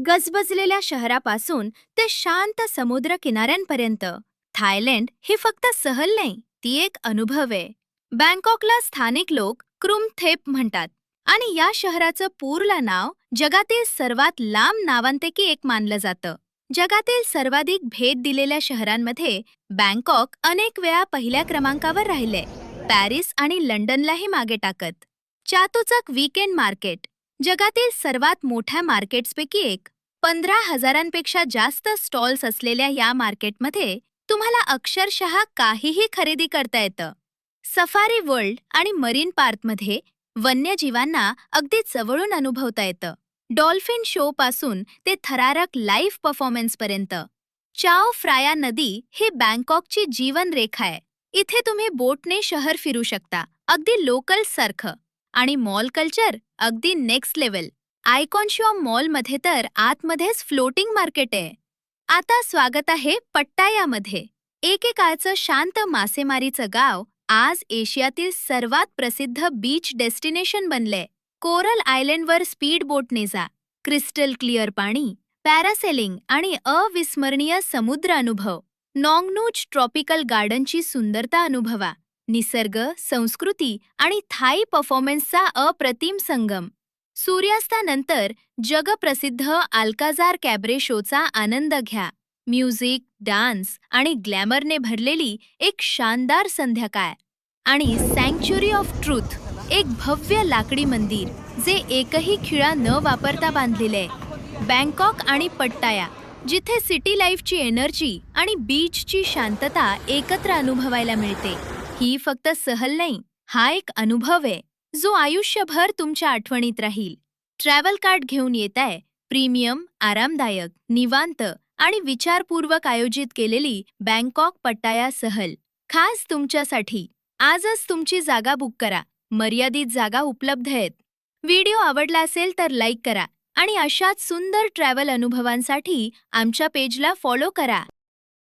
गजबजलेल्या शहरापासून ते शांत समुद्र किनाऱ्यांपर्यंत थायलंड ही फक्त सहल नाही, ती एक अनुभव आहे. बँकॉकला स्थानिक लोक क्रुमथेप म्हणतात आणि या शहराचं पूर्ण नाव जगातील सर्वात लांब नावांपैकी एक मानलं जातं. जगातील सर्वाधिक भेट दिलेल्या शहरांमध्ये बँकॉक अनेक वेळा पहिल्या क्रमांकावर राहिले, पॅरिस आणि लंडनलाही मागे टाकत. चातुचक वीकेंड मार्केट जगातील सर्वात मोठ्या मार्केट्सपैकी एक. 15,000पेक्षा जास्त स्टॉल्स असलेल्या या मार्केटमध्ये तुम्हाला अक्षरशः काहीही खरेदी करता येतं. सफारी वर्ल्ड आणि मरीन पार्कमध्ये वन्यजीवांना अगदी जवळून अनुभवता येतं. डॉल्फिन शो पासून ते थरारक लाईव्ह परफॉर्मन्सपर्यंत. चाओ फ्राया नदी ही बँकॉकची जीवनरेखा आहे. इथे तुम्ही बोटने शहर फिरू शकता, अगदी लोकल सारखं. आणि मॉल कल्चर अगदी नेक्स्ट लेवल. आयकॉनशॉम मॉलमध्ये तर आतमध्येच फ्लोटिंग मार्केट आहे. आता स्वागत आहे पट्टायामध्ये. एकेकाळचं शांत मासेमारीचं गाव आज एशियातील सर्वात प्रसिद्ध बीच डेस्टिनेशन बनलंय. कोरल आयलंडवर स्पीड बोटने जा. क्रिस्टल क्लिअर पाणी, पॅरासेलिंग आणि अविस्मरणीय समुद्र अनुभव. नॉंगनूच ट्रॉपिकल गार्डनची सुंदरता अनुभवा. निसर्ग, संस्कृती आणि थाई परफॉर्मन्सचा अप्रतिम संगम. सूर्यास्तानंतर जगप्रसिद्ध अल्काजार कॅबरे शोचा आनंद घ्या. म्युझिक, डान्स आणि ग्लॅमरने भरलेली एक शानदार संध्याकाळ. आणि सँक्च्युरी ऑफ ट्रूथ, एक भव्य लाकडी मंदिर जे एकही खिळा न वापरता बांधलेले. बँकॉक आणि पट्टाया, जिथे सिटी लाईफची एनर्जी आणि बीचची शांतता एकत्र अनुभवायला मिळते. ही फक्त सहल नाही, हा एक अनुभव आहे जो आयुष्यभर तुमच्या आठवणीत राहील. ट्रॅव्हल कार्ड घेऊन येताय. प्रीमियम, आरामदायक, निवांत आणि विचारपूर्वक आयोजित केलेली बँकॉक पट्टाया सहल खास तुमच्यासाठी. आजच तुमची जागा बुक करा. मर्यादित जागा उपलब्ध आहेत. व्हिडिओ आवडला असेल तर लाईक करा आणि अशाच सुंदर ट्रॅव्हल अनुभवांसाठी आमच्या पेजला फॉलो करा.